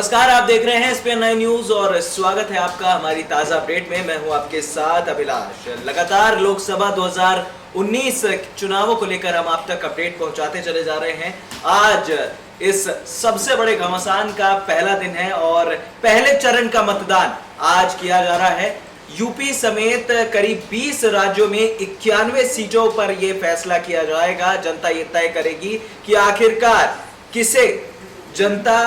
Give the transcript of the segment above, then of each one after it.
नमस्कार, आप देख रहे हैं स्पेन 9 न्यूज और स्वागत है आपका हमारी ताजा अपडेट में। मैं हूं आपके साथ अभिलाष। लगातार लोकसभा 2019 चुनावों को लेकर हम आप तक अपडेट पहुंचाते चले जा रहे हैं। आज इस सबसे बड़े घमासान का पहला दिन है और पहले चरण का मतदान आज किया जा रहा है। यूपी समेत करीब 20 राज्यों में 91 सीटों पर यह फैसला किया जाएगा। जनता ये तय करेगी कि आखिरकार किसे जनता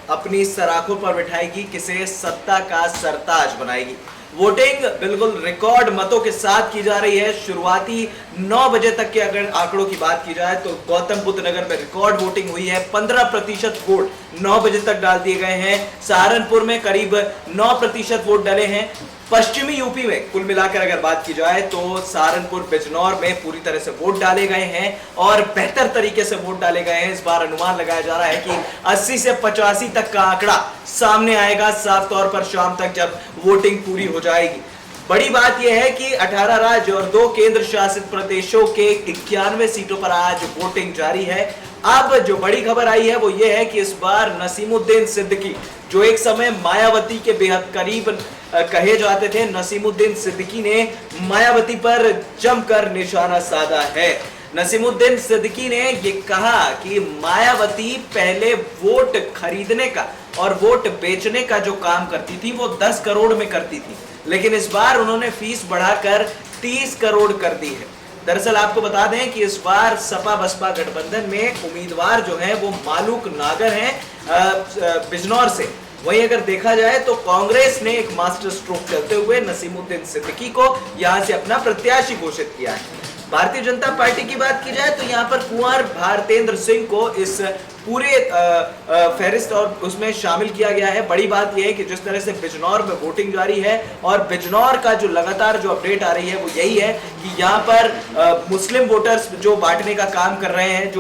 अपनी सराखों पर बिठाएगी, किसे सत्ता का सरताज बनाएगी। वोटिंग बिल्कुल रिकॉर्ड मतों के साथ की जा रही है। शुरुआती 9 बजे तक के अगर आंकड़ों की बात की जाए तो गौतम बुद्ध नगर में रिकॉर्ड वोटिंग हुई है। 15% वोट 9 बजे तक डाल दिए गए हैं। सहारनपुर में करीब 9% वोट डले हैं। पश्चिमी यूपी में कुल मिलाकर अगर बात की जाए तो सहारनपुर बिजनौर में पूरी तरह से वोट डाले गए हैं और बेहतर तरीके से वोट डाले गए हैं। इस बार अनुमान लगाया जा रहा है कि 80 से 85 तक का आंकड़ा सामने आएगा साफ तौर पर शाम तक जब वोटिंग पूरी हो जाएगी। बड़ी बात यह है कि 18 राज्य और 2 केंद्र शासित प्रदेशों के 91 सीटों पर आज वोटिंग जारी है। अब जो बड़ी खबर आई है वो ये है कि इस बार नसीमुद्दीन सिद्दीकी, जो एक समय मायावती के बेहद करीब कहे जाते थे, नसीमुद्दीन सिद्दीकी ने मायावती पर जमकर निशाना साधा है। नसीमुद्दीन सिद्दीकी ने ये कहा कि मायावती पहले वोट खरीदने का और वोट बेचने का जो काम करती थी वो 10 करोड़ में करती थी, लेकिन इस बार उन्होंने फीस बढ़ाकर 30 करोड़ कर दी है। दरअसल आपको बता दें कि इस बार सपा बसपा गठबंधन में उम्मीदवार जो है वो मालूक नागर हैं बिजनौर से। वहीं अगर देखा जाए तो कांग्रेस ने एक मास्टर स्ट्रोक चलते हुए नसीमुद्दीन सिद्दीकी को यहां से अपना प्रत्याशी घोषित किया है। भारतीय जनता पार्टी की बात की जाए तो यहां पर कुंवर भारतेंद्र सिंह को इस पूरे फहरिस्त और उसमें शामिल किया गया है। बड़ी बात यह है कि जिस तरह से बिजनौर में वोटिंग जारी है और बिजनौर का जो लगातार जो अपडेट आ रही है वो यही है कि यहाँ पर मुस्लिम वोटर्स जो बांटने का काम कर रहे हैं,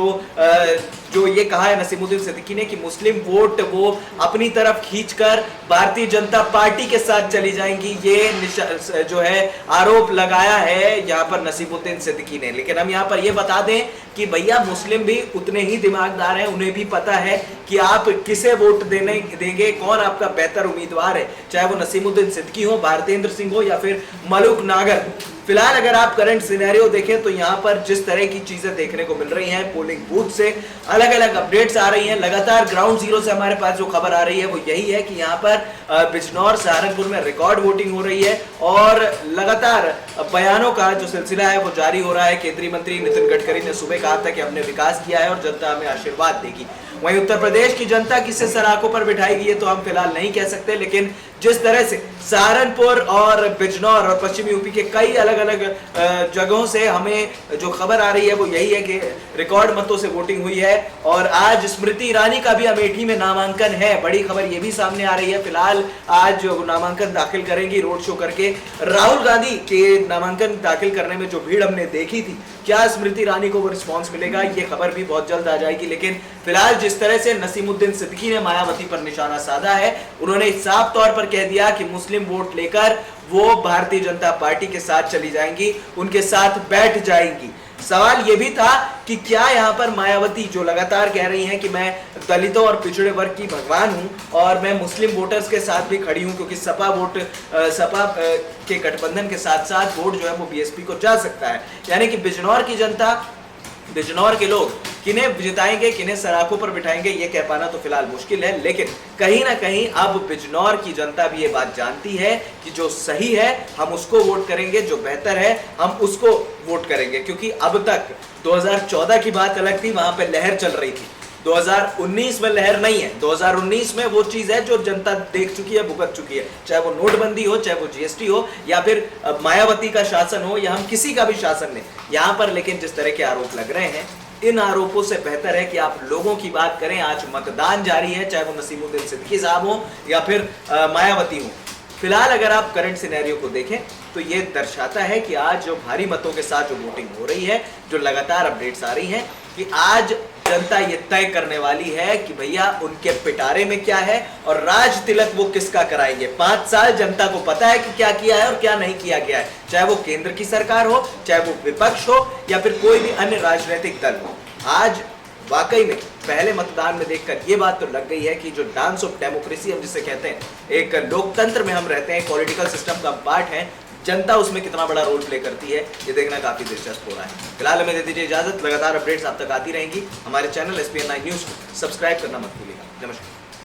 जो ये कहा है नसीमुद्दीन सिद्दीकी ने कि मुस्लिम वोट वो अपनी तरफ खींचकर भारतीय जनता पार्टी के साथ चली जाएंगी, ये जो है आरोप लगाया है यहाँ पर नसीमुद्दीन सिद्दीकी ने। लेकिन हम यहाँ पर ये बता दें कि भैया मुस्लिम भी उतने ही दिमागदार हैं, उन्हें भी पता है कि आप किसे वोट देंगे, कौन आपका बेहतर उम्मीदवार है, चाहे वो नसीमुद्दीन सिद्दीकी हो, भारतेंद्र सिंह हो या फिर मालूक नागर। फिलहाल अगर आप करंट सिनेरियो देखें तो यहाँ पर जिस तरह की चीजें देखने को मिल रही हैं, पोलिंग बूथ से अलग अलग अपडेट्स आ रही हैं। लगातार ग्राउंड जीरो से हमारे पास जो खबर आ रही है वो यही है कि यहाँ पर बिजनौर सहारनपुर में रिकॉर्ड वोटिंग हो रही है और लगातार बयानों का जो सिलसिला है वो जारी हो रहा है। केंद्रीय मंत्री नितिन गडकरी ने सुबह कहा था कि हमने विकास किया है और जनता हमें आशीर्वाद देगी। वहीं उत्तर प्रदेश की जनता किसे सराखों पर बिठाएगी ये तो हम फिलहाल नहीं कह सकते, लेकिन जिस तरह से सहारनपुर और बिजनौर और पश्चिमी यूपी के कई अलग अलग जगहों से हमें जो खबर आ रही है वो यही है कि रिकॉर्ड मतों से वोटिंग हुई है। और आज स्मृति ईरानी का भी अमेठी में नामांकन है। बड़ी खबर ये भी सामने आ रही है। फिलहाल आज वो नामांकन दाखिल करेंगी रोड शो करके। राहुल गांधी के नामांकन दाखिल करने में जो भीड़ हमने देखी थी, क्या स्मृति ईरानी को वो रिस्पॉन्स मिलेगा, ये खबर भी बहुत जल्द आ जाएगी। लेकिन फिलहाल जिस तरह से नसीमुद्दीन सिद्दीकी ने मायावती पर निशाना साधा है, उन्होंने साफ तौर पर कह दिया कि मुस्लिम वोट लेकर वो भारतीय जनता पार्टी के साथ चली जाएंगी, उनके साथ बैठ जाएंगी। सवाल ये भी था कि क्या यहाँ पर मायावती जो लगातार कह रही हैं कि मैं दलितों और पिछड़े वर्ग की भगवान हूं और मैं मुस्लिम वोटर्स के साथ भी खड़ी हूं, क्योंकि सपा के गठबंधन के साथ साथ वोट जो है वो बीएसपी को जा सकता है। यानी कि बिजनौर की जनता, बिजनौर के लोग किन्हें जिताएंगे, किन्हें सराखों पर बिठाएंगे, ये कह पाना तो फिलहाल मुश्किल है। लेकिन कहीं ना कहीं अब बिजनौर की जनता भी ये बात जानती है कि जो सही है हम उसको वोट करेंगे, जो बेहतर है हम उसको वोट करेंगे। क्योंकि अब तक 2014 की बात अलग थी, वहां पे लहर चल रही थी। 2019 में लहर नहीं है। 2019 में वो चीज है जो जनता देख चुकी है, भुगत चुकी है, चाहे वो नोटबंदी हो, चाहे वो जीएसटी हो या फिर मायावती का शासन हो या हम किसी का भी शासन लें यहाँ पर। लेकिन जिस तरह के आरोप लग रहे हैं, इन आरोपों से बेहतर है कि आप लोगों की बात करें। आज मतदान जारी है, चाहे वो नसीमुद्दीन सिद्दीकी साहब हो या फिर मायावती हो। फिलहाल अगर आप करंट सिनेरियो को देखें तो ये दर्शाता है कि आज जो भारी मतों के साथ जो वोटिंग हो रही है, जो लगातार अपडेट्स आ रही हैं कि आज जनता ये तय करने वाली है कि भैया उनके पिटारे में क्या है और राज तिलक वो किसका कराएंगे। 5 साल जनता को पता है कि क्या किया है और क्या नहीं किया गया है, चाहे वो केंद्र की सरकार हो, चाहे वो विपक्ष हो या फिर कोई भी अन्य राजनीतिक दल हो। आज वाकई में पहले मतदान में देखकर ये बात तो लग गई है कि जो डांस ऑफ डेमोक्रेसी हम जिसे कहते हैं, एक लोकतंत्र में हम रहते हैं, पॉलिटिकल सिस्टम का पार्ट है, जनता उसमें कितना बड़ा रोल प्ले करती है, ये देखना काफी दिलचस्प हो रहा है। फिलहाल हमें दे दीजिए इजाजत, लगातार अपडेट्स आप तक आती रहेंगी। हमारे चैनल SPN9 न्यूज को सब्सक्राइब करना मत भूलिएगा। नमस्कार।